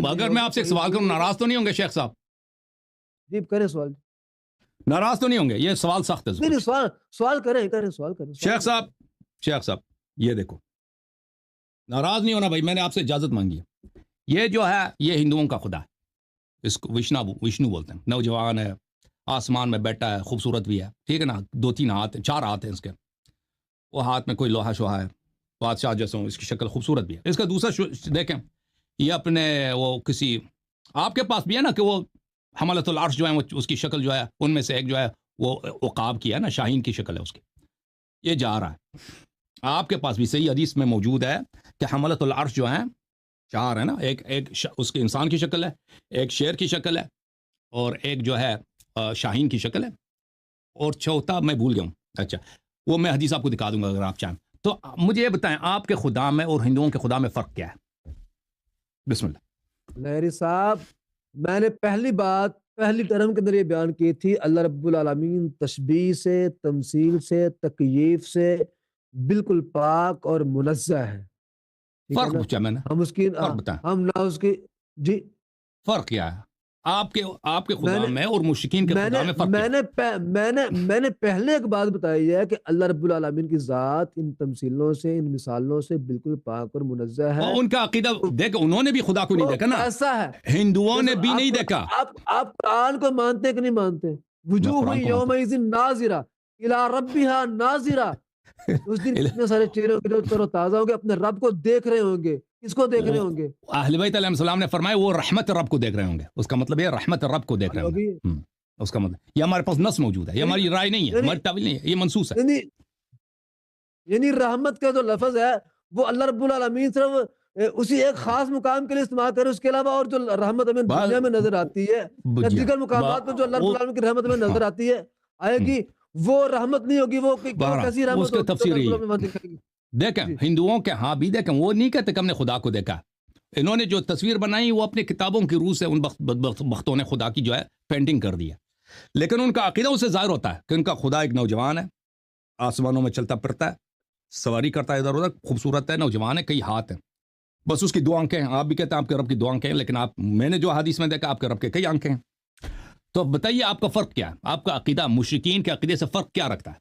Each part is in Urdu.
اگر میں آپ سے ایک سوال کروں ناراض تو نہیں ہوں گے شیخ صاحب؟ جی کریں سوال، ناراض تو نہیں ہوں گے؟ یہ سوال سخت ہے. نہیں سوال کریں سوال کریں. شیخ صاحب یہ دیکھو، ناراض نہیں ہونا بھائی، میں نے آپ سے اجازت مانگی ہے. یہ جو ہے یہ ہندوؤں کا خدا ہے، اس کو وشنو بولتے ہیں. نوجوان ہے، آسمان میں بیٹھا ہے، خوبصورت بھی ہے، ٹھیک ہے نا. 2-3 ہاتھ ہیں، 4 ہاتھ ہیں اس کے. وہ ہاتھ میں کوئی لوہا شوہا ہے، بادشاہ جیسا ہوں، اس کی شکل خوبصورت بھی ہے. اس کا دوسرا دیکھیں، یہ اپنے وہ کسی آپ کے پاس بھی ہے نا کہ وہ حملۃ العرش جو ہے اس کی شکل جو ہے ان میں سے ایک جو ہے وہ عقاب کی ہے نا، شاہین کی شکل ہے اس کی. یہ جا رہا ہے. آپ کے پاس بھی صحیح حدیث میں موجود ہے کہ حملۃ العرش جو ہیں 4 ہے نا. ایک اس کے انسان کی شکل ہے، ایک شیر کی شکل ہے، اور ایک جو ہے شاہین کی شکل ہے، اور چوتھا میں بھول گیا ہوں. اچھا وہ میں حدیث آپ کو دکھا دوں گا اگر آپ چاہیں تو. مجھے یہ بتائیں آپ کے خدا میں اور ہندوؤں کے خدا میں فرق کیا ہے؟ بسم اللہ. لہری صاحب، میں نے پہلی ٹرم کے اندر یہ بیان کی تھی، اللہ رب العالمین تشبیہ سے، تمثیل سے، تکییف سے بالکل پاک اور منزہ ہے. فرق پوچھا میں نے، ہم اس کی فرق بتائیں. ہم نہ اس کی جی فرق کیا ہے آپ کے خدا میں اور مشرکین کے خدا میں فرق کیا ہے؟ میں نے پہلے ایک بات بتائی ہے کہ اللہ رب العالمین کی ذات ان تمثیلوں سے، ان مثالوں سے بالکل پاک اور منزہ ہے. ان کا عقیدہ دیکھ، انہوں نے بھی خدا کو نہیں دیکھا نا، ایسا ہے. ہندوؤں نے بھی نہیں دیکھا. آپ قرآن کو مانتے کہ نہیں مانتے؟ وجوہ یومئذ ناظرہ الی ربہا ناظرہ. اس دن اتنے سارے چہرے ہوں گے جو تر و تازہ ہوں گے، اپنے رب کو دیکھ رہے ہوں گے. کس کو دیکھ رہے ہوں گے؟ اہل بیت علیہ السلام نے فرمایا وہ رحمت رب کو دیکھ رہے ہوں گے. اس کا مطلب یہ رحمت رب کو دیکھ رہے ہوں گے. اس کا مطلب یہ ہمارے پاس نص موجود ہے، یہ ہماری رائے نہیں ہے، ہماری تعویل نہیں ہے، یہ منصوص ہے. یعنی رحمت کا جو لفظ ہے وہ اللہ رب العالمین صرف اسی ایک خاص مقام کے لیے استعمال کرے، اس کے علاوہ اور جو رحمت ہمیں دنیا میں نظر آتی ہے یا دیگر مقامات میں جو اللہ رب العالمین کی رحمت ہمیں نظر آتی ہے آئے گی، وہ رحمت نہیں ہوگی. وہ کیسی رحمت اس کی تفسیر دیکھیں ہندوؤں کے ہاں بھی دیکھیں، وہ نہیں کہتے کہ ہم نے خدا کو دیکھا. انہوں نے جو تصویر بنائی وہ اپنی کتابوں کی روح سے ان بختوں نے خدا کی جو ہے پینٹنگ کر دی ہے. لیکن ان کا عقیدہ اسے ظاہر ہوتا ہے کہ ان کا خدا ایک نوجوان ہے، آسمانوں میں چلتا پھرتا ہے، سواری کرتا ہے ادھر ادھر، خوبصورت ہے، نوجوان ہے، کئی ہاتھ ہیں، بس اس کی 2 آنکھیں ہیں. آپ بھی کہتے ہیں آپ کے رب کی 2 آنکھیں ہیں، لیکن میں نے جو حدیث میں دیکھا آپ کے رب کے کئی آنکھیں ہیں. تو بتائیے آپ کا فرق کیا ہے؟ آپ کا عقیدہ مشرکین کے عقیدے سے فرق کیا رکھتا ہے؟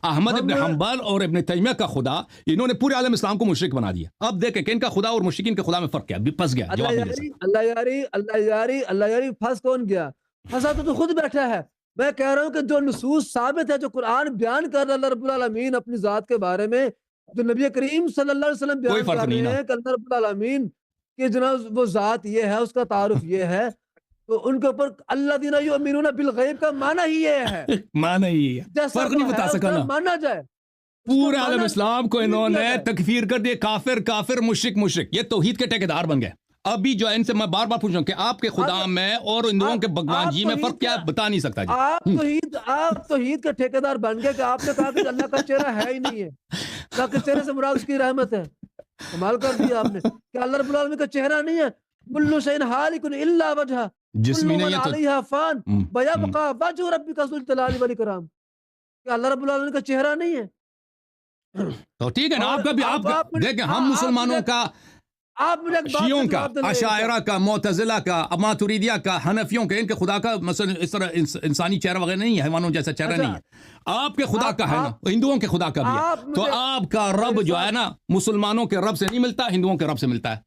احمد ابن حنبل اور ابن تیمیہ کا خدا انہوں نے پورے عالم اسلام کو مشرک بنا دیا. اب دیکھیں کہ ان کا خدا اور مشرکین کے خدا میں فرق کیا ہے. پھنس گیا. اللہ یاری پھنس کون گیا؟ پھنسا تو خود بیٹھا ہے. میں کہہ رہا ہوں کہ جو نصوص ثابت ہے، جو قرآن بیان کر رہا ہے اللہ رب العالمین اپنی ذات کے بارے میں، جو نبی کریم صلی اللہ علیہ وسلم بیان کر رہے ہیں کہ اللہ رب العالمین کہ جناب وہ ذات یہ ہے، اس کا تعارف یہ ہے، تو ان کے اوپر اللہ دینا یؤمنون بالغیب کا معنی ہی یہ ہے. معنی ہی ہے، فرق نہیں بتا سکا نا. مانا جائے پورے عالم اسلام کو انہوں نے تکفیر کر دیا، کافر کافر، مشرک مشرک. یہ توحید کے ٹھیکیدار بن گئے. ابھی جو ان سے میں بار بار پوچھ رہا ہوں کہ آپ کے خدا میں اور ہندوؤں کے بھگوان جی میں فرق کیا بتا نہیں سکتا. آپ توحید کے ٹھیکیدار بن گئے کہ آپ نے کہا کہ اللہ کا چہرہ ہے ہی نہیں ہے. اللہ کے چہرے سے مراد اس کی رحمت ہے. کمال کر دیا آپ نے کہ اللہ رب العالمین کا چہرہ نہیں ہے. کل شیء ہالک الا وجہہ، جسمی نہیں ہے تو علیہا فان ویبقى وجہ ربک ذو الجلال والاکرام. کہ اللہ رب العالمین کا چہرہ نہیں ہے. تو ٹھیک ہے نا، آپ کا بھی آپ دیکھیں، ہم مسلمانوں کا، شیعوں کا، اشاعرہ کا، معتزلہ کا، ماتریدیہ کا، حنفیوں کا، ان کے خدا کا مثلا اس طرح انسانی چہرہ وغیرہ نہیں ہے، حیوانوں جیسا چہرہ نہیں ہے. آپ کے خدا کا ہے نا، ہندوؤں کے خدا کا بھی ہے. تو آپ کا رب جو ہے نا مسلمانوں کے رب سے نہیں ملتا، ہندوؤں کے رب سے ملتا ہے.